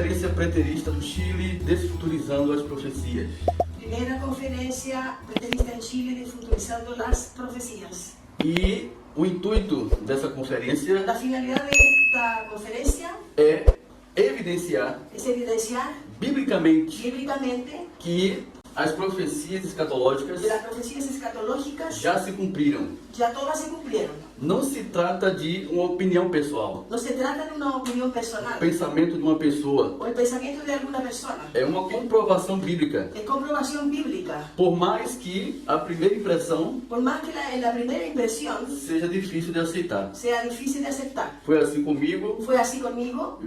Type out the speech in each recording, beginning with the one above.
Conferência Preterista do Chile, Desfuturizando as Profecias. Primera conferencia preterista en Chile desfuturizando las profecías. E o intuito dessa conferência La finalidad de esta conferencia é evidenciar es evidenciar biblicamente bíblicamente que as profecias escatológicas que las profecías escatológicas já se cumpriram. ya todas se cumplieron. Não se trata de uma opinião pessoal, No se trata de una opinión o personal pensamento de uma pessoa. o el pensamiento de alguna persona. É uma comprovação bíblica. Es comprobación bíblica. Por mais que a primeira impressão Por más que en la primera impresión seja difícil de aceitar. sea difícil de aceptar. Foi assim comigo, Fue así conmigo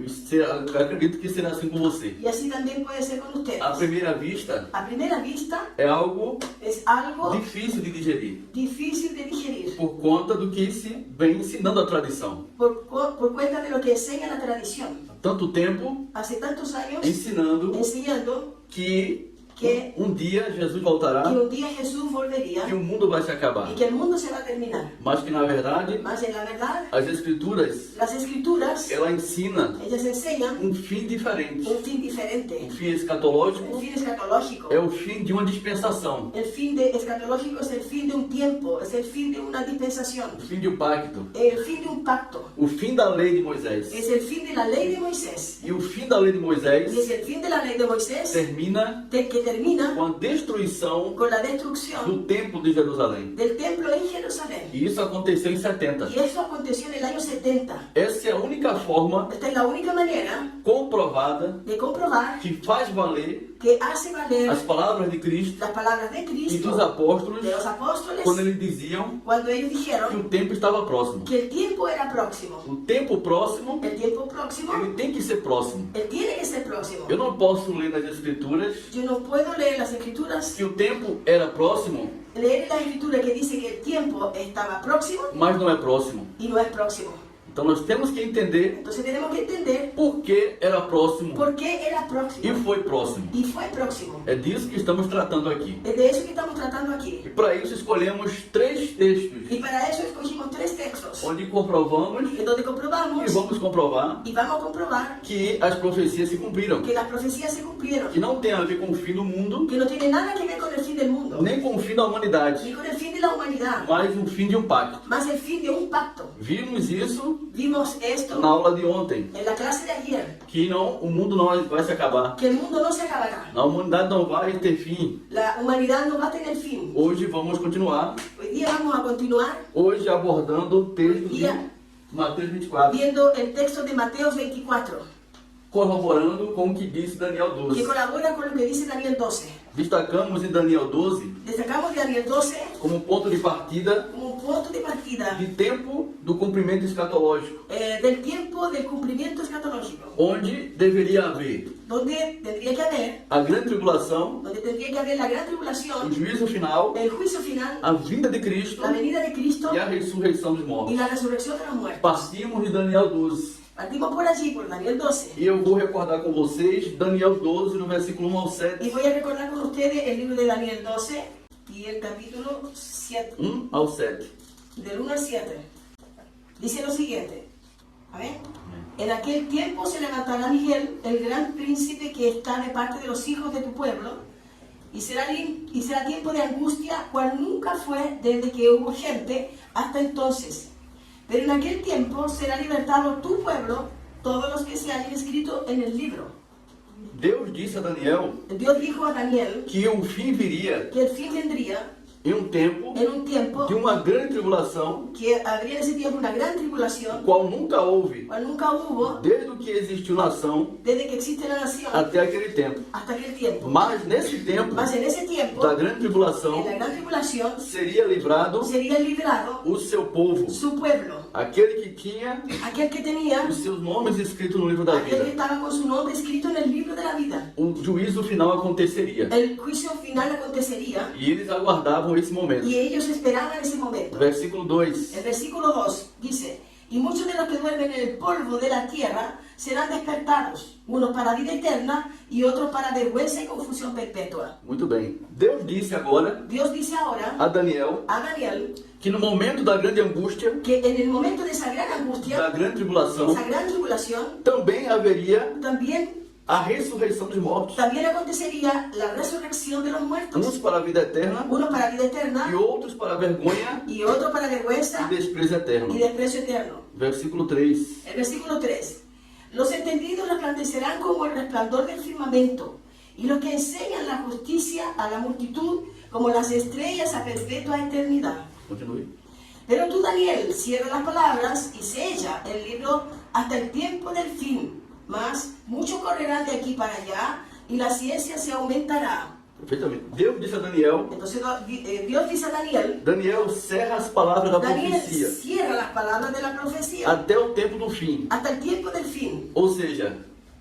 acredito que será assim com você. y así también puede ser con ustedes. À primeira vista, A primera vista é algo es algo difícil de digerir, difícil de digerir por conta do que se vem ensinando a tradição. por cuenta de lo que enseña la tradición. Há tanto tempo Hace tantos años ensinando enseñando que que um dia Jesus voltará un día Jesús volvería e o mundo vai se acabar. y que el mundo se va a terminar. Mas que na verdade, Mas en la verdad, as escrituras, las escrituras, ela ensina ellas enseñan um fim diferente. un fin O diferente. fim escatológico El fin escatológico. é o fim de uma dispensação, El fin escatológico es el fin de un tiempo, es el fin de una dispensación, o fim de um pacto, el fin de un pacto, o fim da lei de Moisés. es el fin de la ley de Moisés. E o fim da lei de Y es Moisés el fin de la ley de Moisés termina que termina com a destruição con la destrucción do templo de Jerusalém. del templo en Jerusalén. E isso aconteceu em 70. Y eso aconteció en el año 70. Essa é a única forma Esta es la única manera comprovada de comprobar que faz valer que hace valer as palavras de Cristo las palabras de e Cristo, dos apóstolos de los apóstoles, quando eles diziam cuando ellos que dijeron o tempo estava próximo. que el tiempo era próximo. O tempo próximo, El tiempo próximo, ele tem que ser próximo. él tiene que ser próximo. Eu não posso ler nas escrituras Yo no puedo leer las escrituras, que o tempo era próximo, leer la escritura que dice que el tiempo estaba próximo mas não é próximo. y no es próximo. Então nós temos que entender Entonces tenemos que entender por que era próximo por qué era e próximo foi próximo. y fue próximo. É disso que estamos tratando aqui. Es de eso que estamos tratando aquí. E para isso escolhemos 3 textos, Y para eso escogimos 3 textos, onde comprovamos en donde e comprobamos vamos comprovar y vamos a comprobar que as profecias se cumpriram. que las profecías se cumplieron, Que não tem a ver com o fim do mundo, que no tiene nada que ver con el fin del mundo, nem com o fim da humanidade, ni con el fin de la humanidad, mas o fim de um pacto. más el fin de un pacto. Vimos isso Vimos esto na aula de ontem, en la clase de ayer, que não, o mundo não vai se acabar. que el mundo no se acabará, A humanidade não vai ter fim. la humanidad no va a tener fin. Hoje vamos continuar, Hoy día vamos a continuar hoje abordando o texto de Yeah. Mateus 24, viendo el texto de Mateo 24, corroborando com o que disse Daniel que 12. colabora con lo que dice Daniel 12. Destacamos em Daniel 12 Destacamos de Daniel 12 como ponto de partida como un punto de partida de tempo do cumprimento escatológico, del tiempo del cumplimiento escatológico, onde deveria haver donde tendría que haber, a grande tribulação, donde tendría que haber la gran o tribulación, juízo final, el juicio final, a vinda de Cristo la venida de Cristo e a ressurreição dos y mortos. la resurrección de los muertos. Partimos de Daniel 12. Partimos por allí, por Daniel 12. E eu vou recordar com vocês Daniel 12, no versículo 1 ao Y 7. voy a recordar con ustedes el libro de Daniel 12 y el capítulo 7, 1 ao 7. del 1 al 7. Dice lo siguiente. Amén. En aquel tiempo se levantará Miguel, el gran príncipe que está de parte de los hijos de tu pueblo, y será tiempo de angustia, cual nunca fue desde que hubo gente hasta entonces. Pero en aquel tiempo será libertado tu pueblo, todos los que se hayan escrito en el libro. Deus disse a Daniel Dios dijo a Daniel que o fim viria que el fin vendría em um tempo en un tiempo de uma grande tribulação, que habría en ese tiempo una gran tribulación, qual nunca houve, cual nunca hubo desde o que existiu nação desde que existe la nación até aquele tempo. hasta aquel tiempo. Mas nesse tempo Mas en ese tiempo, da grande en tribulação, la gran tribulación, seria livrado sería librado o seu povo, su pueblo, aquele que tinha aquel que tenía, os seus nomes escritos no livro da aquel que vida. estaba con su nombre escrito en el libro de la vida. O juízo final aconteceria. El juicio final acontecería E eles aguardavam esse momento. y ellos esperaban ese momento. Versículo 2. El versículo 2 dice: y muchos de los que duermen en el polvo de la tierra serán despertados, unos para vida eterna y otros para vergüenza y confusión perpetua. Muito bem. Deus disse agora Dios dice ahora a Daniel a Daniel que no momento da grande angústia, que en el momento de esa gran da angustia, grande tribulação, esa gran tribulación, também haveria también a ressurreição dos mortos. también acontecería la resurrección de los muertos. Uns para a vida eterna Uno para vida e eterna outros para a vergonha y otro para vergüenza e desprezo eterno. y desprecio eterno. Versículo 3. El versículo 3. Los entendidos resplandecerán como el resplandor del firmamento, y los que enseñan la justicia a la multitud como las estrellas a perpetua eternidad. Continue. Pero tú, Daniel, cierra las palabras y sella el libro hasta el tiempo del fin. Mas muchos correrán de aquí para allá y la ciencia se aumentará. Perfeitamente. Deus disse a Daniel, Entonces Dios dice a Daniel, Daniel, cerra as palavras da Daniel profecia cierra las palabras de la profecía até o tempo do fim. hasta el tiempo del fin. Ou seja,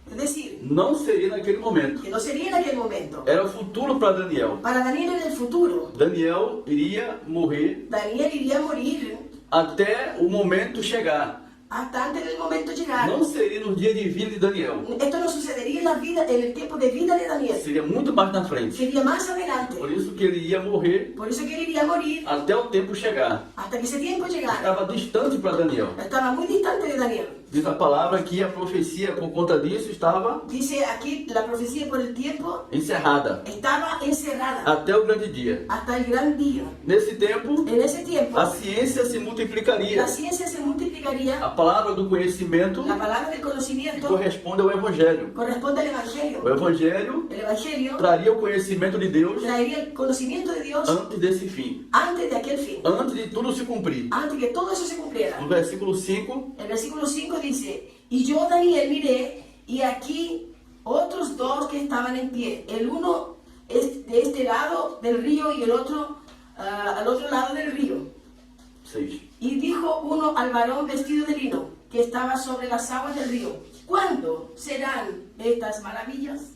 Es decir, não seria naquele momento. que no sería en aquel momento. Era o futuro para Daniel. Para Daniel en el futuro, Daniel iria morrer Daniel iría a morir até o momento chegar. hasta antes del momento llegar. Não seria no dia de vida de Daniel. Esto no sucedería en la vida, en el tiempo de vida de Daniel. Seria muito mais na frente. Sería más adelante. Por isso que ele ia morrer Por eso que él iría a morir até o tempo chegar. hasta que ese tiempo llegara. Estava distante para Daniel. Estaba muy distante de Daniel. Diz a palavra que a profecia, por conta disso, estava Dice aquí la profecía por el tiempo encerrada estaba encerrada até o grande dia. hasta el gran día. Nesse tempo, En ese tiempo, a ciência se multiplicaria. la ciencia se multiplicaría. A palavra do conhecimento La palabra del que conocimiento corresponde ao Evangelho. corresponde al O Evangelio. Evangelho El Evangelio traria o conhecimento de Deus traería el conocimiento de Dios antes desse fim. antes de aquel fin. Antes de tudo se cumprir. Antes que todo eso se cumpliera. No versículo 5, El versículo 5 dice, y yo, Daniel, miré, y aquí otros dos que estaban en pie. El uno es de este lado del río y el otro al otro lado del río. 6. Y dijo uno al varón vestido de lino, que estaba sobre las aguas del río, ¿cuándo serán estas maravillas?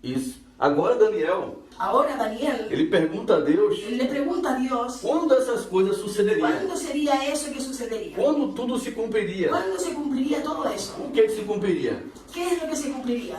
Isso. Agora Daniel, Ahora Daniel, ele pergunta a Deus él le pregunta a Dios, quando essas coisas sucederiam. ¿cuándo sería eso que sucedería? Quando tudo se cumpriria. ¿Cuándo se cumpliría todo eso? O que se cumpriria? ¿Qué es lo que se cumpliría?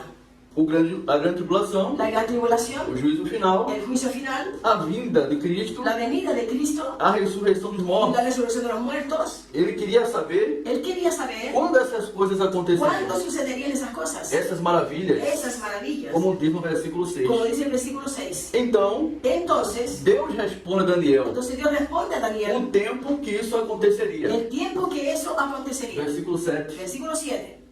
A grande tribulação, La gran tribulación, o juízo final, el juicio final, a vinda de Cristo, la venida de Cristo, a ressurreição dos mortos. la resurrección de los muertos. Ele queria saber Él quería saber quando essas coisas aconteceriam. cuándo sucederían esas cosas, Essas maravilhas, esas maravillas, como diz no versículo 6. como dice el versículo 6. Então, Entonces, Deus responde a Daniel entonces Dios responde a o Daniel tempo que isso aconteceria. el tiempo que eso acontecería. Versículo 7. Versículo 7.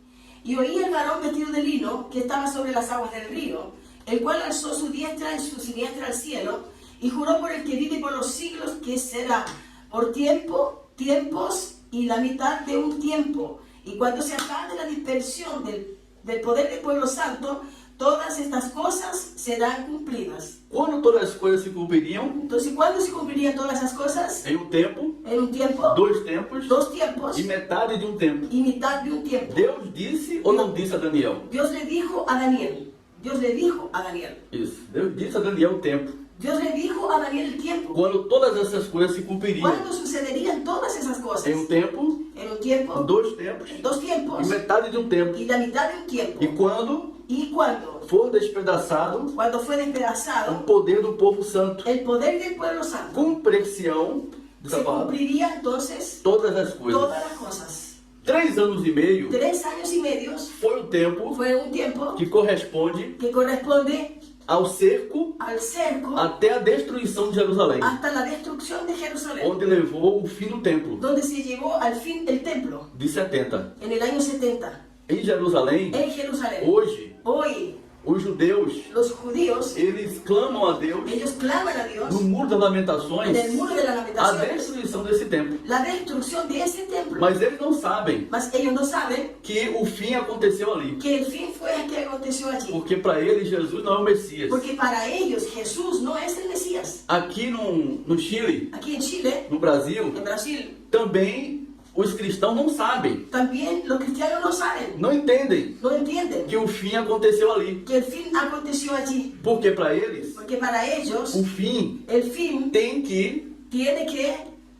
Y oí el varón vestido de lino que estaba sobre las aguas del río, el cual alzó su diestra y su siniestra al cielo, y juró por el que vive por los siglos que será por tiempos y la mitad de un tiempo. Y cuando se acabe la dispersión del poder del pueblo santo, todas estas cosas serán cumplidas. Quando todas as coisas se cumpririam, Entonces, ¿cuándo se cumplirían todas esas cosas? em um tempo, En un tiempo, dois tempos dos tiempos e metade de um tempo. y mitad de un tiempo. Deus disse ou não disse a Daniel? Dios le dijo a Daniel. Dios le dijo a Daniel. Isso. Deus disse a Daniel o tempo. Dios le dijo a Daniel el tiempo. Quando todas essas coisas se cumpririam. ¿Cuándo sucederían todas esas cosas? Em um tempo, En un tiempo, dois tempos dos e tiempos metade de um tempo. y la mitad de un tiempo. E quando Y cuando for despedaçado fue o despedazado poder do povo santo. el poder del pueblo santo, Cumpre-se-ão dessa se palavra. cumpliría entonces Todas as coisas. todas las cosas. 3 anos e meio 3 años y medio foi o tempo fue un tiempo que corresponde que corresponde ao cerco al cerco até a destruição de Jerusalém, hasta la destrucción de Jerusalén, onde levou o fim do templo donde se llevó al fin el templo de 70. en el año 70. Em Jerusalém, En Jerusalén. hoje, Hoy os judeus, los judíos, eles clamam a Deus ellos claman a Dios no Muro das Lamentações en el muro de las a lamentaciones destruição desse templo. la destrucción de ese templo. Mas eles não sabem Mas ellos no saben que o fim aconteceu ali, que el fin fue el que aconteció allí. porque para eles Jesus não é o Messias. Porque para ellos Jesús no es el Mesías. Aqui no Chile, Aquí en Chile, no Brasil, en Brasil, também os cristãos não sabem, también los cristianos no saben, não entendem no entienden que o fim aconteceu ali. que el fin aconteció allí. Porque para eles, Porque para ellos o fim el fin tem que tiene que,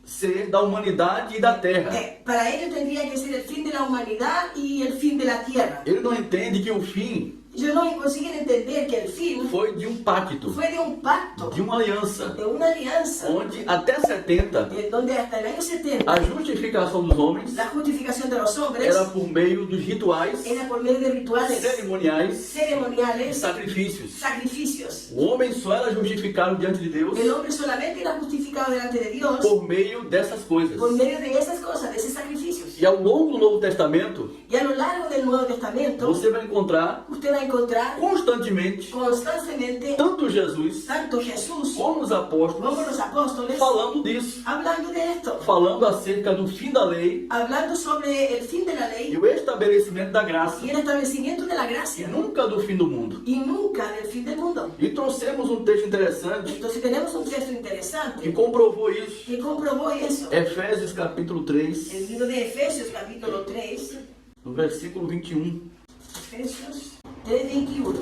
ser da humanidade e da terra. para ellos tendría que ser el fin de la humanidad y el fin de la tierra. Ele não entende que o fim Ellos no consiguen entender que el fin foi de um pacto, fue de un pacto, de uma aliança, de una alianza, onde até 70 donde hasta el año 70 a justificação dos homens la justificación de los hombres era por meio dos rituais, era por medio de rituales cerimoniais e ceremoniales, sacrifícios. sacrificios. O homem só era justificado diante de Deus El hombre solamente era justificado delante de Dios por meio dessas coisas. por medio de esas cosas, de esos sacrificios. E ao longo do Novo Testamento, Y a lo largo del Nuevo Testamento, você vai encontrar usted va a encontrar constantemente constantemente tanto Jesus tanto Jesús como os apóstolos como los apóstoles falando disso, hablando de esto, falando acerca do fim da lei hablando sobre el fin de la e ley o estabelecimento da graça, y el establecimiento de la e gracia nunca do fim do mundo. y nunca del fin del mundo. E trouxemos um texto interessante Entonces tenemos un texto que interesante comprovou isso. que comprobó eso. Efésios capítulo 3, El libro de Efesios capítulo 3, no versículo 21. Efesios 3:21.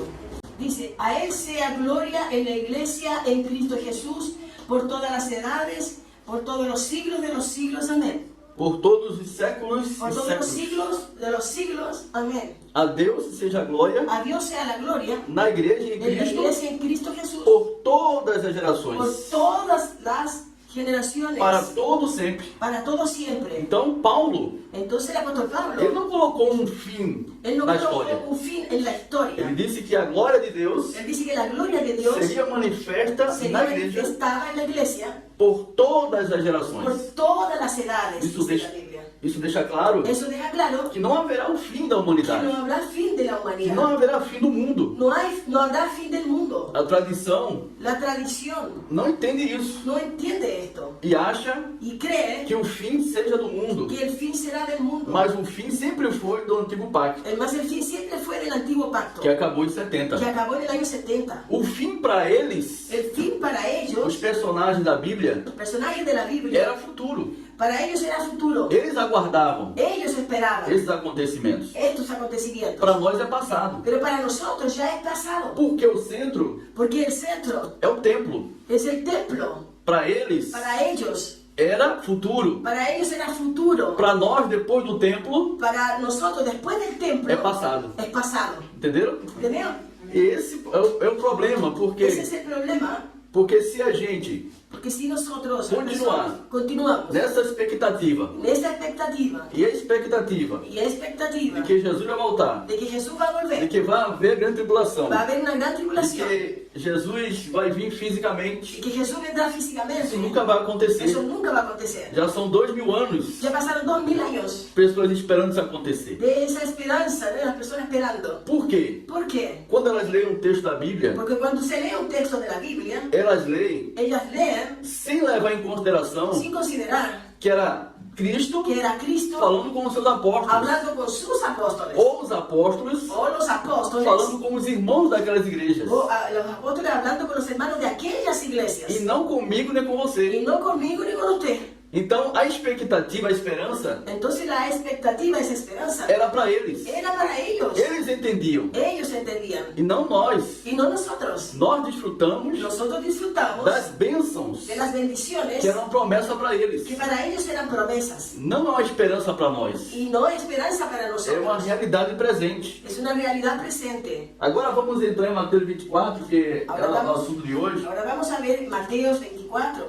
Dice, a Él sea gloria en la iglesia, en Cristo Jesús, por todas las edades, por todos los siglos de los siglos. Amén. Por todos os séculos Por e todos los séculos. siglos de los siglos. Amén. A Deus seja a glória A Dios sea la gloria na igreja em en la Cristo iglesia, en Cristo Jesús, por todas as por gerações, todas las generaciones, para todo sempre. para todo siempre. Então Paulo, Entonces el apóstol ele Pablo, não colocou um fim él no na colocó história. un fin en la Ele historia. disse que a glória de Deus Él dice que la gloria de Dios seria manifesta sería na igreja manifestada en la iglesia por todas as por gerações. todas las edades, Isso dice deixa, la Biblia. isso deixa claro Eso deja claro que não haverá o fim da que humanidade, no habrá fin de la que não humanidad. haverá fim do mundo. No habrá fin del mundo. A tradição La tradición não entende isso no entiende esto e acha y cree que o fim seja do mundo, que el fin será del mundo. mas o fim sempre foi do antigo pacto, Además, el fin siempre fue del antiguo pacto, que acabou em 70. que acabó en el año 70. O fim para eles, El fin para os ellos, personagens da Bíblia, los personajes de la Biblia, era futuro. para ellos era futuro. Eles aguardavam Ellos esperaban esses acontecimentos. estos acontecimientos. Para nós é passado, Pero para nosotros ya es pasado. porque o centro Porque el centro é o templo. es el templo. Para eles Para ellos era futuro. Para ellos era futuro. Para nós, depois do templo, Para nosotros, después del templo, é passado. es pasado. Entenderam? ¿Entendeu? Esse é o problema, Ese es porque, el problema. porque se a gente, Porque si nosotros Continuar. continuamos nessa expectativa, en esta expectativa e a expectativa y a expectativa de que Jesus vai voltar, de que Jesús va a de volver, que vai haver grande tribulação, va a haber una gran de tribulación, que Jesus vai vir y fisicamente, que Jesús vendrá físicamente, isso nunca vai acontecer. eso nunca va a acontecer. Já são 2000 anos, Ya pasaron 2000 años pessoas esperando isso acontecer. de esa esperanza, de las personas esperando. Por quê? ¿Por qué? Quando elas leem um texto da Bíblia, Porque cuando se lee un texto de la Biblia, elas leem ellas leen sem levar em consideração sin considerar que era Cristo que era Cristo falando com os seus apóstolos, hablando con sus apóstoles, ou os apóstolos o los apóstoles, falando com os irmãos daquelas igrejas, o los apóstoles hablando con los hermanos de aquellas iglesias, e não comigo nem com você. y no conmigo ni con usted. Então a expectativa, a esperança Entonces la expectativa, esa esperanza, era para eles. era para ellos. Eles entendiam, Ellos entendían, e não nós. y no nosotros. Nós desfrutamos Nosotros disfrutamos das bênçãos de las bendiciones que eram promessa para eles. que para ellos eran promesas, Não é uma esperança para nós, y no esperanza para é uma nosotros. realidade presente. Es una realidad presente. Agora vamos entrar em Mateus 24, que é Agora o vamos. assunto de hoje. Ahora vamos a ver Mateos 24,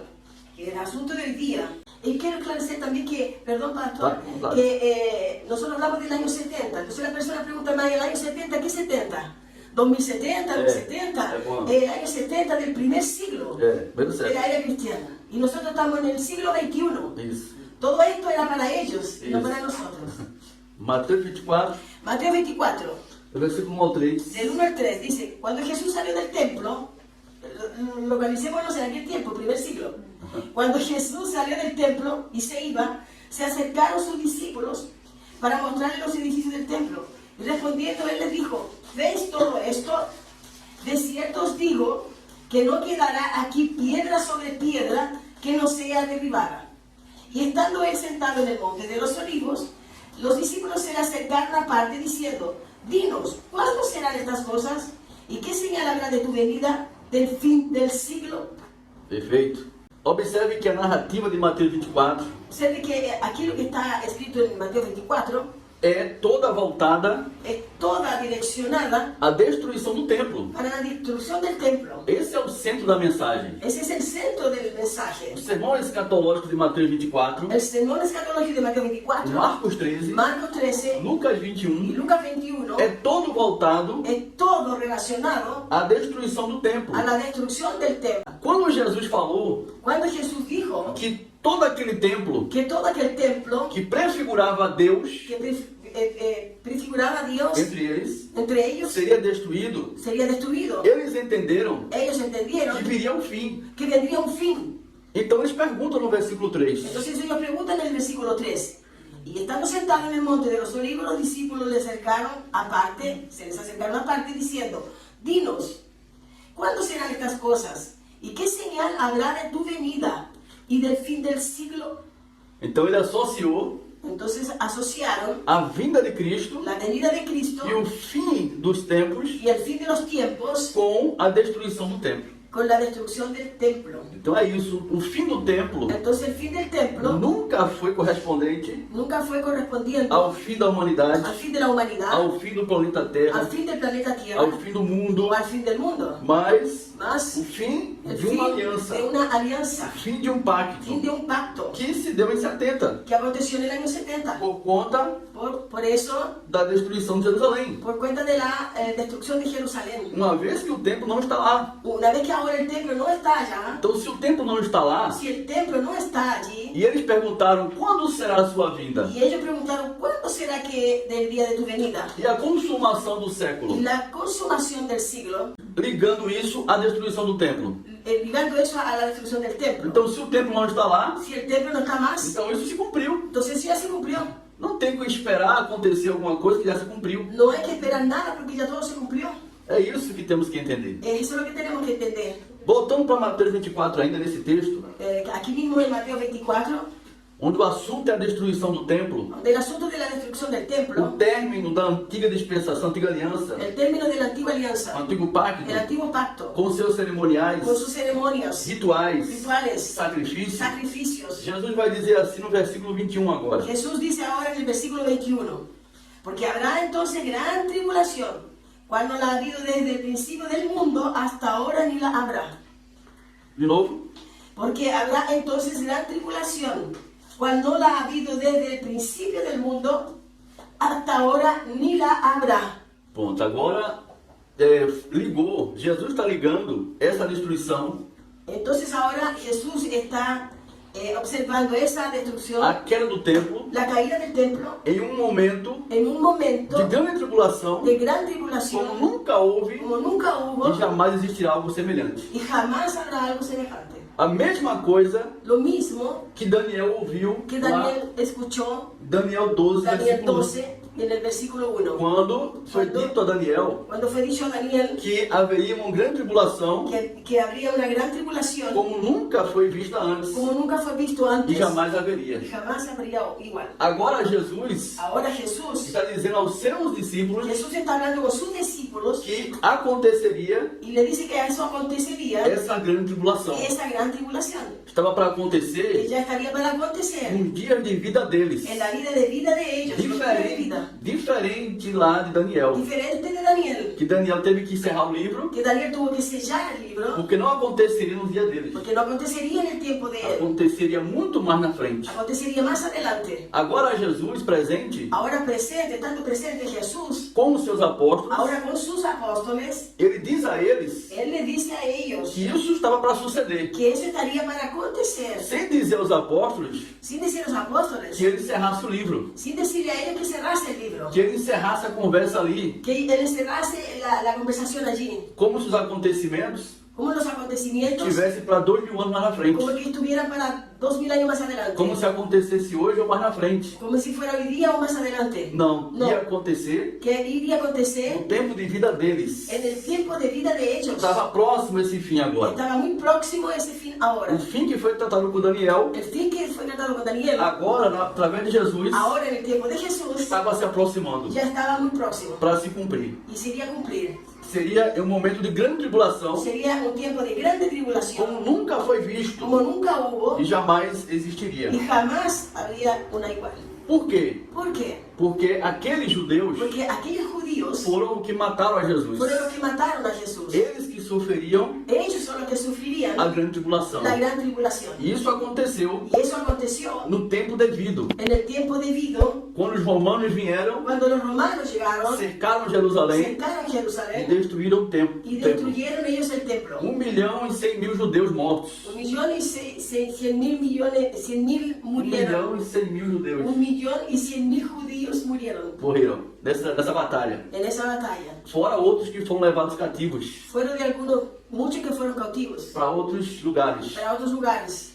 que es el asunto del día. Y quiero esclarecer también que, perdón pastor, Claro. que nosotros hablamos del año 70. Entonces la persona pregunta, ¿más el año 70 qué 70? ¿2070? ¿2070? bueno. El año 70 del primer siglo Bem de certo. la era cristiana. Y nosotros estamos en el siglo XXI. Isso. Todo esto era para ellos, y no Eso. para nosotros. Mateus 24, Mateo 24, do versículo 1 ao 3. del 1 al 3, dice, cuando Jesús salió del templo, localicémonos en aquel tiempo, primer siglo. Cuando Jesús salió del templo y se iba, se acercaron sus discípulos para mostrarle los edificios del templo. Y respondiendo él les dijo, ¿veis todo esto? De cierto os digo que no quedará aquí piedra sobre piedra que no sea derribada. Y estando él sentado en el monte de los olivos, los discípulos se le acercaron aparte diciendo, dinos, ¿cuándo serán estas cosas? ¿Y qué señal habrá de tu venida del fin del siglo? Perfeito. Observe que a narrativa de Mateus 24 Observe que aquilo que está escrito en Mateo 24 é toda voltada es toda direccionada à destruição do templo. para la destrucción del templo. Esse é o centro da mensagem. Ese es el centro del mensaje. O sermão escatológico de Mateus 24, El sermón escatológico de Mateo 24, Marcos 13, Marcos 13 Lucas y 21, Lucas 21 é todo voltado es todo relacionado à destruição do templo. a la destrucción del templo. Quando Jesus falou Cuando Jesús dijo que todo aquele templo que todo aquel templo que prefigurava a Deus que prefiguraba a Dios entre eles entre ellos seria destruído, sería destruido, eles entenderam ellos entendieron que viria o fim. que vendría un fin. Então eles perguntam no versículo 3: Entonces ellos preguntan en el versículo 3. Y estando sentados en el monte de los olivos, los discípulos se les acercaron aparte diciendo, dinos, ¿cuándo serán estas cosas? ¿Y qué señal habrá de tu venida y del fin del siglo? Então ele associou Entonces asociaron a vinda de Cristo la venida de Cristo e o fim dos tempos y el fin de los tiempos com a destruição do templo. con la destrucción del templo. Então é isso, o fim do templo Entonces el fin del templo nunca foi correspondente nunca fue correspondiente ao fim da humanidade, al fin de la humanidad, ao fim do planeta al Terra, fin del planeta Tierra ao fim do mundo, o al fin del mundo, mas mas o fim el de fin uma aliança, de una alianza, o fim de um pacto fin de un pacto que se deu em 70 que aconteció en el año 70 por conta por eso, da destruição de Jerusalém. por cuenta de la destrucción de Jerusalén. Uma vez que o templo não está lá. Una vez que ahora el templo no está allá, Então, se o templo não está lá, si el templo no está allí, e eles perguntaram quando será a sua vinda y ellos preguntaron, ¿cuándo será que del día de tu venida? e a consumação do século, Y la consumación del siglo, ligando isso à destruição do templo. ligando eso a la destrucción del templo. Então, se o templo não está lá, Si el templo no está más, então isso se cumpriu. entonces eso ya se cumplió. Não tem que esperar acontecer alguma coisa que já se cumpriu. No hay que esperar nada porque ya todo se cumplió. É isso que temos que entender. Eso es lo que tenemos que entender. Voltando para Mateus 24 ainda nesse texto, Aquí mismo en Mateo 24, onde o assunto é a destruição do templo, del asunto de la destrucción del o templo, término da antiga dispensação, antiga aliança, el término de la antigua o alianza, antigo pacto, el antiguo pacto, com seus cerimoniais, con sus ceremonias, rituais, rituales, sacrifícios. sacrificios. Jesus vai dizer assim no versículo 21 agora. Jesús dice ahora en el versículo 21, porque habrá entonces gran tribulación, cual no la ha habido desde el principio del mundo hasta ahora ni la habrá. De novo. Porque habrá entonces gran tribulación, cual no la ha habido desde el principio del mundo hasta ahora ni la habrá. Ponto. Agora ligou. Jesus está ligando essa destruição Entonces ahora Jesús está observando esa destrucción, à queda do templo la caída del templo, em um momento en un momento de grande tribulação, de gran como tribulación, nunca houve como nunca hubo e jamais existirá algo semelhante. y jamás habrá algo semejante. A mesma coisa Lo mismo que Daniel ouviu que lá, Daniel escuchó, Daniel 12, Daniel versículo 1. 12, en el versículo 1, Quando foi dito a Daniel cuando fue dicho a Daniel que haveria uma grande tribulação que habría una gran tribulación, como nunca foi vista antes como nunca fue visto e antes, jamais haveria. y jamás habría igual. Agora Jesus Ahora Jesús está dizendo aos seus discípulos está hablando con sus discípulos que aconteceria y le dice que a eso acontecería essa grande tribulação. esa gran tribulación, Estava para que acontecer ya estaría para acontecer um dia de vida deles, en la vida de ellos, en los días de vida, diferente lá de Daniel. diferente de Daniel, Que Daniel teve que encerrar o livro que Daniel tuvo que sellar el libro, porque não aconteceria no dia deles. porque no acontecería en el tiempo de él, Aconteceria muito mais na frente. acontecería más adelante. Agora Jesus presente Ahora presente, tanto presente Jesús, com os seus apóstolos, ahora con sus apóstoles, ele diz a eles él le dice a ellos que isso estava para suceder. que eso estaría para acontecer, Sem dizer aos apóstolos sin decir a los apóstoles, que ele encerrasse o livro, sin decirle a ellos que cerrase el libro, que ele encerrasse a conversa ali, que él encerrase la conversación allí, como se os acontecimentos como los acontecimientos, tivessem para 2000 anos mais na frente, como que estuvieran para 2000 años más adelante, como se acontecesse hoje ou mais na frente. como si fuera hoy día o más adelante. Não, No. ia acontecer Que iría a no acontecer tempo de vida deles. en el tiempo de vida de ellos. Estava próximo esse fim agora. Estaba muy próximo ese fin ahora. O fim que foi tratado com Daniel, El fin que fue tratado con Daniel, agora, através de Jesus, ahora en el tiempo de Jesús, estava se aproximando ya estaba muy próximo para se cumprir. y se iría a cumplir. Seria um momento de grande tribulação, Sería un tiempo de grande como tribulación, nunca foi visto como nunca hubo e jamais existiria. y jamás habría una igual. Por quê? ¿Por qué? Porque aqueles judeus Porque aquellos judíos foram os que mataram a Jesus. fueron los que mataron a Jesús. Eles que sofreriam Ellos son los que sufrirían a grande tribulação. la gran tribulación. E isso aconteceu Y eso aconteció no tempo devido. en el tiempo debido, Quando os romanos vieram, cuando los romanos llegaron, cercaram Jerusalém cercaron e Jerusalén destruíram o templo. y destruyeron ellos el templo. 1.100.000 judeus mortos. 1.100.000 murieron. 1.100.000 judeus 1.100.000 judíos murieron morreram nessa batalha. en esa batalla. Fora outros que foram levados cativos Fueron de algunos, muchos que fueron cautivos para outros lugares. para otros lugares.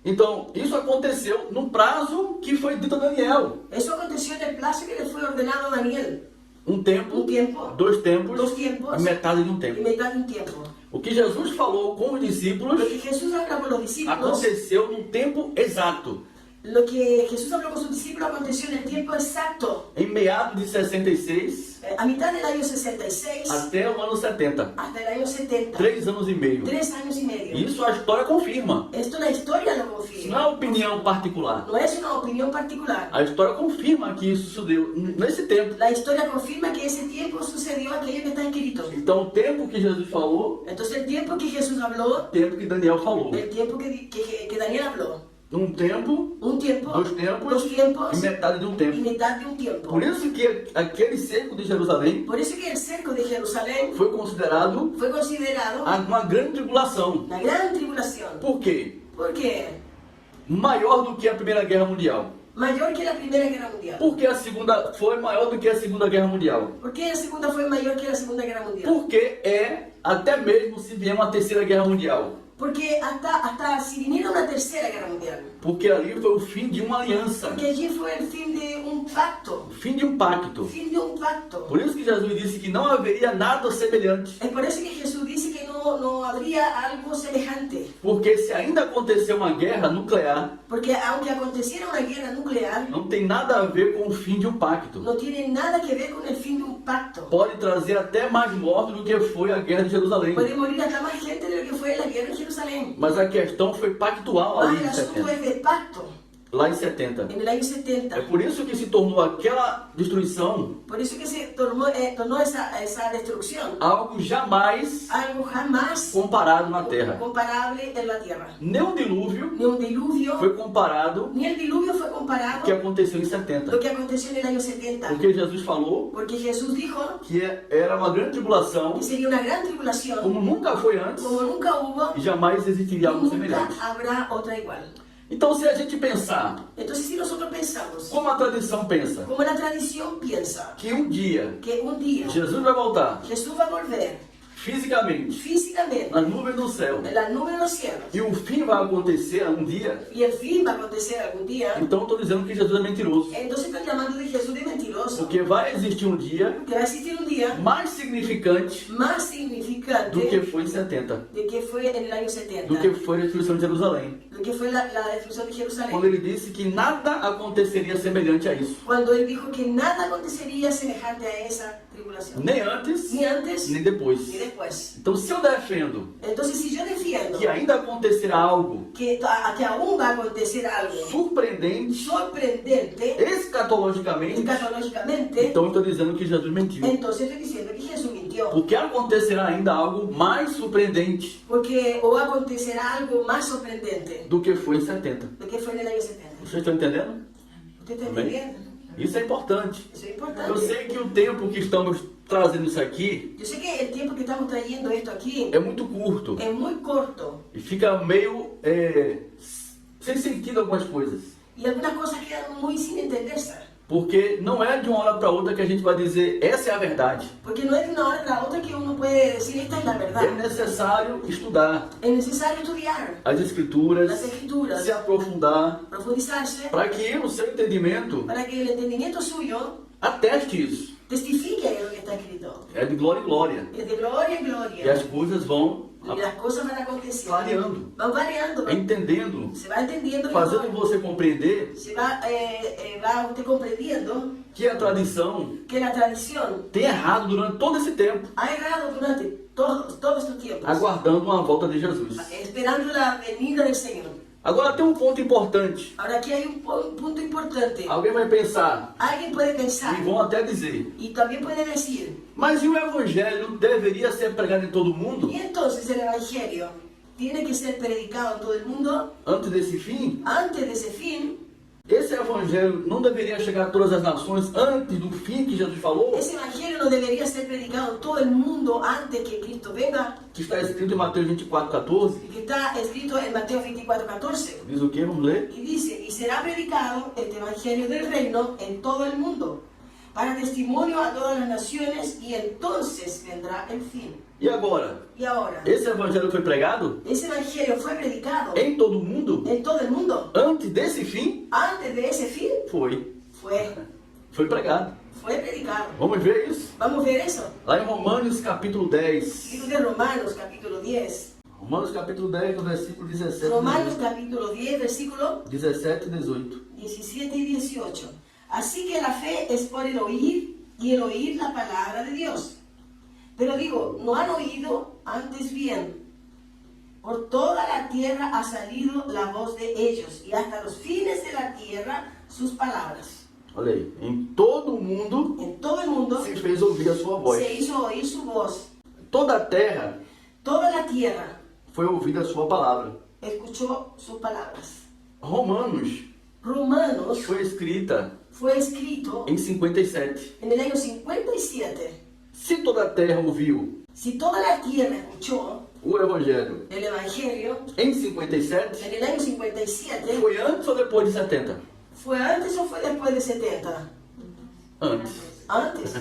Então, isso aconteceu num prazo que foi dito a Daniel. Eso aconteció en el plazo que le fue ordenado a Daniel. Um tempo, Un tiempo, dois tempos, dos tiempos e metade de um y tempo. mitad de un tiempo. O que Jesus falou com os discípulos Lo que Jesús habló con los discípulos, aconteceu num tempo exato. lo que Jesús habló con sus discípulos aconteció en el tiempo exacto, Em meados de 66 a mitad del año 66 até o ano 70. hasta el año 70. 3 anos e meio. 3 años y medio. Isso a história confirma. Esto la historia lo Isso confirma. não é opinião particular. No es una opinión particular. A história confirma que isso sucedeu nesse tempo. La historia confirma que ese tiempo sucedió aquello que está escrito. Então, o tempo que Jesus falou, Entonces el tiempo que Jesús habló, o tempo que Daniel falou. el tiempo que Daniel habló, Um tempo, un tiempo, dois tempos dos tiempos e metade de um y tempo. mitad de un tiempo. Por isso que aquele cerco de Jerusalém Por eso que el cerco de Jerusalén foi considerado fue considerado uma grande tribulação. la gran tribulación. Por quê? Porque Maior do que a Primeira Guerra Mundial. mayor que la Primera Guerra Mundial. Porque a segunda foi maior do que a Segunda Guerra Mundial. ¿Por qué la segunda fue mayor que la Segunda Guerra Mundial? Porque é até mesmo se vier uma Terceira Guerra Mundial. Porque hasta si viniera una Tercera Guerra Mundial. Porque ali foi o fim de uma aliança. Porque allí fue el fin de un pacto. O fim de um pacto. Fin de un pacto. Por isso que Jesus disse que não haveria nada semelhante. Es por eso que Jesús dice que no habría algo semejante. Porque se ainda acontecer uma guerra nuclear, Porque aunque aconteciera una guerra nuclear, não tem nada a ver com o fim de um pacto. no tiene nada que ver con el fin de un pacto. Pode trazer até mais mortos do que foi a guerra de Jerusalém. Puede morir hasta más gente de lo que fue la guerra en Jerusalén. Mas a questão foi pactual ali Mas el em asunto 70. es de pacto. Lá em 70. En el año 70. É por isso que se tornou aquela destruição Por eso que se tornó esa destrucción algo jamais algo jamás comparado na Terra. comparable en la tierra. Nem o dilúvio Ni un diluvio, foi comparado ni el diluvio fue ao comparado que aconteceu em lo 70. que aconteció en el año 70. Porque Jesus falou Porque Jesús dijo que era uma grande tribulação, que sería una gran tribulación como nunca foi antes, como nunca hubo e jamais existiria y algo nunca semelhante. habrá otra igual. Então, se a gente pensar, Entonces, si nosotros pensamos, como a tradição pensa, como la tradición piensa, que um dia que un día Jesus vai voltar Jesús va a volver fisicamente físicamente nas nuvens do céu en la nube de los cielos e o fim vai acontecer um dia, y el fin va a acontecer algún día, então estou dizendo que Jesus é mentiroso. entonces están llamando de Jesús de mentiroso. Porque vai existir um dia Que va a existir un día mais significante más do significante que foi em 70, de que fue en el año 70, do que foi a destruição de Jerusalém. lo que fue la destrucción de Quando Jerusalén. ele disse que nada aconteceria semelhante a isso. Cuando él dijo que nada acontecería semejante a esa tribulación, Nem antes, ni antes nem depois. ni después. Então, se eu defendo Entonces, si yo defiendo que ainda acontecerá algo que aún va a acontecer algo surpreendente, sorprendente escatologicamente, escatológicamente, então eu estou dizendo que Jesus mentiu. entonces estoy diciendo que Jesús mintió. Porque acontecerá ainda algo mais surpreendente Porque o acontecerá algo más sorprendente do que foi em 70. do que fue en el año 70. Vocês estão entendendo? ¿Usted está Amén. entendiendo? Isso é importante. Eso es importante. Eu sei que o tempo que estamos trazendo isso aqui Yo sé que el tiempo que estamos trayendo esto aquí é muito curto es muy corto e fica meio sem sentido algumas coisas. y algunas cosas quedan muy sin entenderse. Porque não é de uma hora para outra que a gente vai dizer essa é a verdade. Porque no es de una hora a la otra que uno puede decir esta es la É verdad. necessário estudar Es necesario estudiar as escrituras, las escrituras, se aprofundar, profundizarse, para que o seu entendimento para que el entendimiento suyo ateste isso. testifique a lo que está escrito. É de glória em glória. Es de gloria en E gloria. as coisas vão Y las cosas van aconteciendo. clareando, Van variando. entendendo, Se va entendiendo fazendo mejor. você compreender Se va usted comprendiendo que a tradição que la tradición tem errado durante todo esse tempo, ha errado durante todos estos tiempos, aguardando uma volta de Jesus. esperando la venida del Señor. Agora tem um ponto importante. Ahora aquí hay un punto importante. Alguém vai pensar, Alguien puede pensar e vão até dizer, y también puede decir, mas e o evangelho deveria ser pregado em todo mundo? y entonces el Evangelio tiene que ser predicado en todo el mundo Antes desse fim? antes de ese fin. Esse evangelho não deveria chegar a todas as nações antes do fim que Jesus falou? Ese Evangelio no debería ser predicado en todo el mundo antes que Cristo venga, Que está escrito em Mateus 24:14. que está escrito en Mateo 24:14. Diz o que? Vamos ler? Y dice, y será predicado este Evangelio del reino en todo el mundo, para testimonio a todas las naciones, y entonces vendrá el fin. E agora? Y ahora, Esse evangelho foi pregado ese Evangelio fue predicado em todo mundo? en todo el mundo. Antes desse fim? Antes de ese fin, Foi. fue Foi predicado. Vamos ver isso? Vamos a ver eso. Lá em Romanos capítulo 10. Libro de Romanos, capítulo 10. Romanos capítulo 10, no versículo 17. Romanos, capítulo 10, versículo 17 e 18. 17 y 18. Así que la fe es por el oír, y el oír la palabra de Dios. Pero digo, no han oído, antes bien, por toda la tierra ha salido la voz de ellos, y hasta los fines de la tierra sus palabras. Olha aí. Em todo mundo En todo el mundo se fez ouvir a sua voz. se hizo oír su voz. Toda a terra Toda la tierra foi ouvida a sua palavra. escuchó sus palabras. Romanos Romanos foi escrita fue escrito em 57. en el año 57. Se toda a terra ouviu Si toda la tierra escuchó o evangelho el Evangelio em 57, en el año 57, foi antes ou depois de 70? ¿fue antes o fue después de 70? Antes. Antes.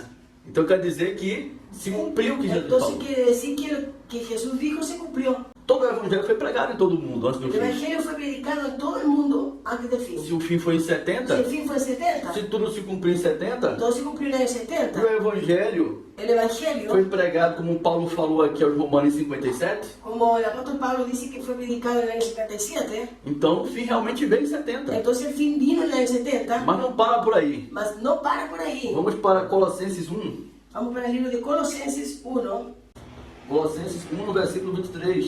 Então quer dizer que se cumpriu o que Jesus Entonces falou. quiere decir que lo que Jesús dijo se cumplió. Todo o evangelho foi pregado em todo mundo antes do El fim. Evangelio fue predicado en todo el mundo antes del fin. Se o fim foi em Si el 70, fin fue en 70, se tudo se cumpriu em 70, todo se cumplió en el año e 70. o evangelho El Evangelio, foi pregado, como Paulo falou aqui aos Romanos em 57, como el apóstol Pablo dice que fue predicado en el año 57, então o fim realmente veio em 70. entonces el fin vino en el año 70, Mas não para por aí. mas no para por ahí. Vamos para Colossenses 1. Vamos para el libro de Colosenses 1. Colossenses 1, no versículo 23.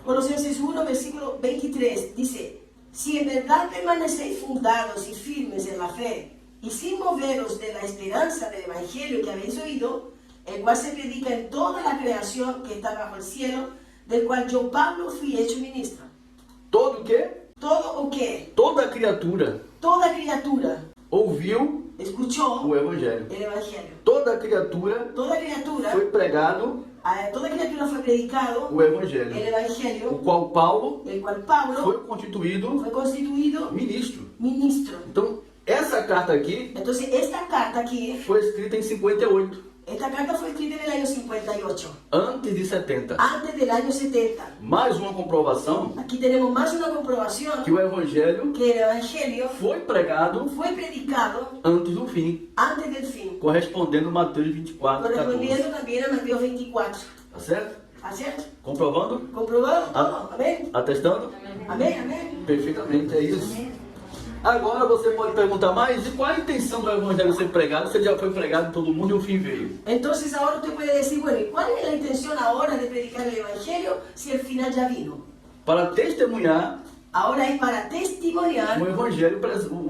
Colosenses 1, versículo 23, dice, si en verdad permanecéis fundados y firmes en la fe, y sin moveros de la esperanza del Evangelio que habéis oído, el cual se predica en toda la creación que está bajo el cielo, del cual yo, Pablo, fui hecho ministro. Todo o quê? Todo o que, Toda criatura toda criatura ouviu escuchó o evangelho. el Evangelio. Toda criatura Toda criatura, foi pregado a toda criatura fue predicado o evangelho, el o Evangelio, qual Paulo el cual Pablo foi constituído fue constituido ministro. ministro. Então, essa carta aqui Entonces, esta carta aquí, foi escrita em 58, esta carta fue escrita en el año 58, antes de 70. antes del año 70. Mais uma comprovação Aquí tenemos más una comprobación que o evangelho que el Evangelio foi pregado fue predicado antes do fim, antes del fin, correspondendo a Mateus 24, 14. correspondiendo también a Mateo 24. Tá certo? ¿Está cierto? Comprovando? ¿Comprobado todo? Amén. Atestando? Amén, amén. Perfeitamente, é isso. Agora você pode perguntar, mas e qual a intenção do evangelho ser pregado se ele já foi pregado em todo mundo e o fim veio? Entonces ahora usted puede decir, bueno, ¿y cuál es la intención ahora de predicar el Evangelio si el final ya vino? Para testemunhar Ahora es para testimoniar, o evangelho,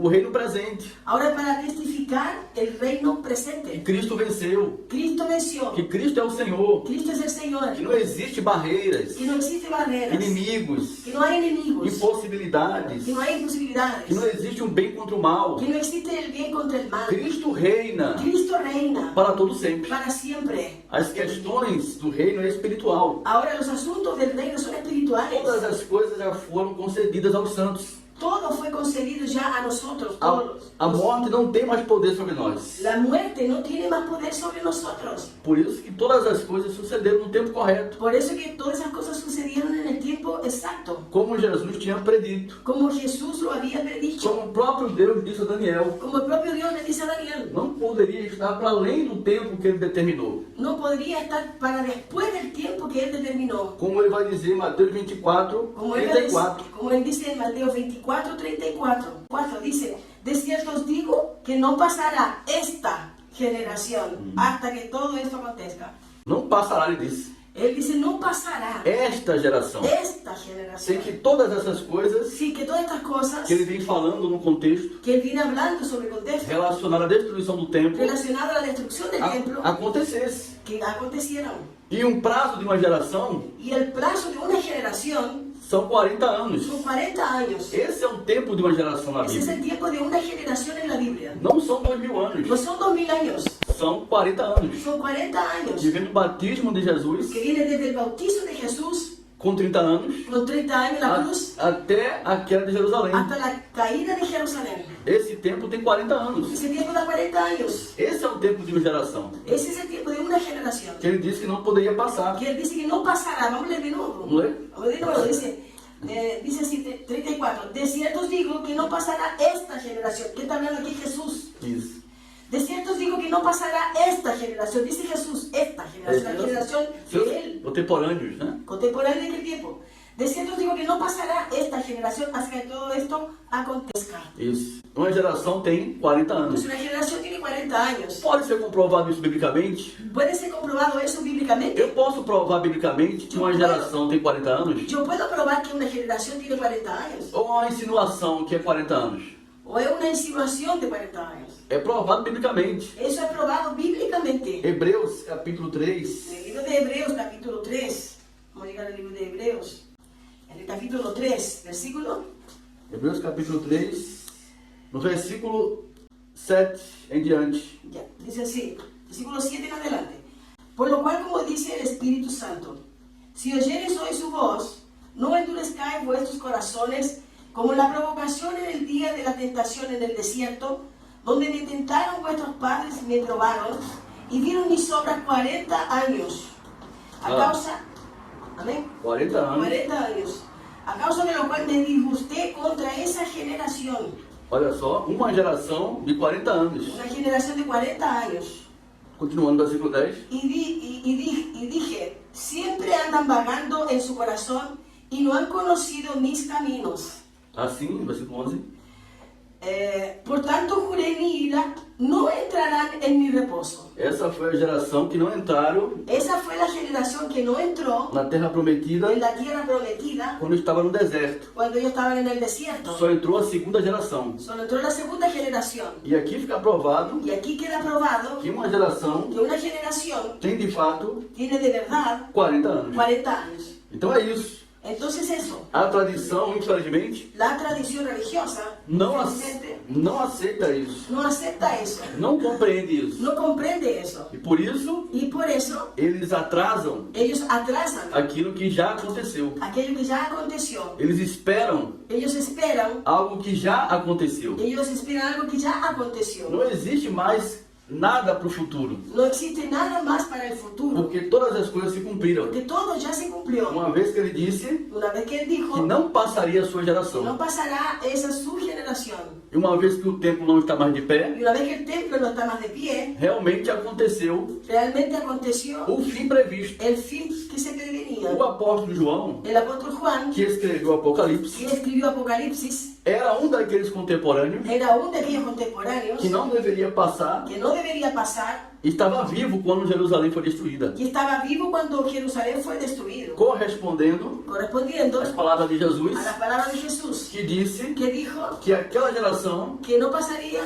o reino presente. ahora es para testificar el reino Que presente. Cristo venceu, Cristo venció, que Cristo é o Senhor, Cristo es el Señor, que não existe barreiras, que no existe barreras, inimigos, que no hay enemigos, impossibilidades, que no hay imposibilidades, que não existe um bem contra o mal. que no existe el bien contra el mal. Cristo reina Cristo reina para todo sempre. para siempre. As questões do reino é espiritual. Ahora los asuntos del reino son espirituales. Todas as coisas já foram concedidas aos santos. Todo fue concedido ya a nosotros, todos. A morte não tem mais poder sobre nós. La muerte no tiene más poder sobre nosotros. Por isso que todas as coisas sucederam no tempo correto, Por eso que todas esas cosas sucedieron en el tiempo exacto, como Jesus tinha predito, como Jesús lo había predicho, como o próprio Deus disse a Daniel. como el propio Dios le dice a Daniel. Não poderia estar para além do tempo que ele determinou. No podría estar para después del tiempo que Él determinó. Como ele vai dizer em Mateus 24, Como él, 34. como él dice en Mateo 24, 34. 4 dice, de cierto os digo que no pasará esta generación hasta que todo esto acontezca. Não passará, ele disse. Él dice, no pasará esta geração. esta Sem generación. que todas essas coisas Sí, que todas estas cosas que ele vem falando no contexto que él viene hablando sobre el contexto relacionado à destruição do templo relacionado a la destrucción del templo, acontecesse. que acontecieron. E um prazo de uma geração Y el plazo de una generación são 40 anos. son 40 años. Esse é um tempo de uma geração na Ese es Bíblia. el tiempo de una generación en la Biblia. Não são 2000 No anos, son 2000 años, são 40 anos. son 40 años. Que vem do batismo de Jesus Que viene desde el bautizo de Jesús com 30 anos con 30 años en la cruz até a queda de Jerusalém. hasta la caída de Jerusalén. Esse tempo tem 40 anos. Ese tiempo da 40 años. Esse é o tempo de uma geração. Ese es el tiempo de una generación. Que ele disse que não poderia passar. Que él dice que no pasará. Vamos a leer de nuevo. Vamos ler? Vamos a leer de nuevo. Dice así, 34. De cierto os digo que no pasará esta generación. ¿Qué está hablando aquí Jesús? Isso. De cierto os digo que no pasará esta generación. Dice Jesús, esta generación. La generación de él, Contemporâneos, né? contemporánea de aquel tiempo. De cierto os digo que no pasará esta generación hasta que todo esto acontezca. Isso. Uma geração tem 40 anos. Entonces una generación tiene 40 años. Pode ser comprovado isso biblicamente? ¿Puede ser comprobado eso bíblicamente? Eu posso provar biblicamente que uma geração tem 40 anos? Yo puedo probar que una generación tiene 40 años. Ou uma insinuação que é 40 anos? O es una insinuación de 40 años. É provado biblicamente. Eso es probado bíblicamente. Hebreus capítulo 3. En el libro de Hebreos, capítulo 3. Vamos a llegar al libro de Hebreos. En el capítulo 3, versículo. Hebreus capítulo 3, no versículo 7 em diante. Ya, dice así, versículo 7 en adelante. Por lo cual, como dice el Espíritu Santo, si oyereis hoy su voz, no endurezcáis vuestros corazones como la provocación en el día de la tentación en el desierto, donde me tentaron vuestros padres y me probaron, y vieron mis obras 40 años. A causa, amén, 40 anos. 40 años. A causa de lo cual me disgusté contra esa generación. Olha só, uma geração de 40 anos. Una generación de 40 años. Continuando no versículo 10. Y dije, siempre andan vagando en su corazón y no han conocido mis caminos. Assim, versículo 11. Por tanto juré en mi ira, no entrarán en mi reposo. Essa foi a geração que não entraram Esa fue la generación que no entró na terra prometida en la tierra prometida quando estava no deserto. cuando ellos estaban en el desierto. Só entrou a segunda geração. Solo entró la segunda generación. E aqui fica provado Y aquí queda probado que uma geração que una generación tem de fato tiene de verdad 40 anos. 40 años. Então é isso. Entonces eso, A tradição, infelizmente, la tradición religiosa não infelizmente, aceita isso. no acepta eso, Não compreende isso. no comprende eso. E por isso, Y por eso eles atrasam ellos atrasan aquilo que já aconteceu. aquello que ya aconteció. Eles esperam Ellos esperan algo que já aconteceu. algo que ya aconteció. Não existe mais nada para o futuro, No existe nada más para el futuro, porque todas as coisas se cumpriram. porque todo ya se cumplió. Uma vez que ele disse Una vez que él que dijo, não passaria a sua no geração, pasará esa su generación. e uma vez que o templo não está mais de pé, Y una vez que el templo no está más de pie, realmente aconteceu realmente aconteció o fim previsto. el fin que se prevenía. O apóstolo João, El apóstol Juan, que escreveu o Apocalipse, que escribió Apocalipsis, era um daqueles contemporâneos era uno de aquellos contemporáneos que não deveria passar, que no debería pasar, estava vivo quando Jerusalém foi destruída, que estaba vivo cuando Jerusalén fue destruido, correspondendo correspondiendo às palavras de Jesus, a las palabras de Jesús, que disse que dijo que aquela geração que no pasaría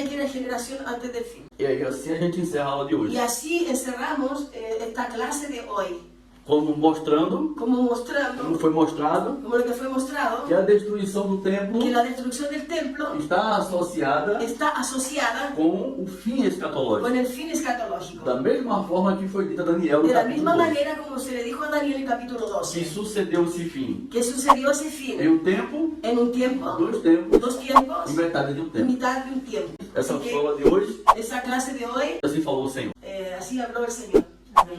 aquella generación antes del fin. E aí assim a gente encerra a aula de Y hoje, así encerramos esta clase de hoy, como mostrando, como mostrando, como foi mostrado, como lo que fue mostrado, que a destruição do templo que la destrucción del templo está associada está asociada com o fim escatológico. con el fin escatológico. Da mesma forma que foi dita a Daniel no De la capítulo misma 12, manera como se le dijo a Daniel en capítulo que 12, sucedeu esse fim que sucedió ese em fin um tempo, en un tiempo, dois tempos dos tiempos, e metade de um y tempo. mitad de un tiempo. Essa Así que aula de hoje, esa clase de hoy, assim falou o Senhor. así habló el Señor. Amén.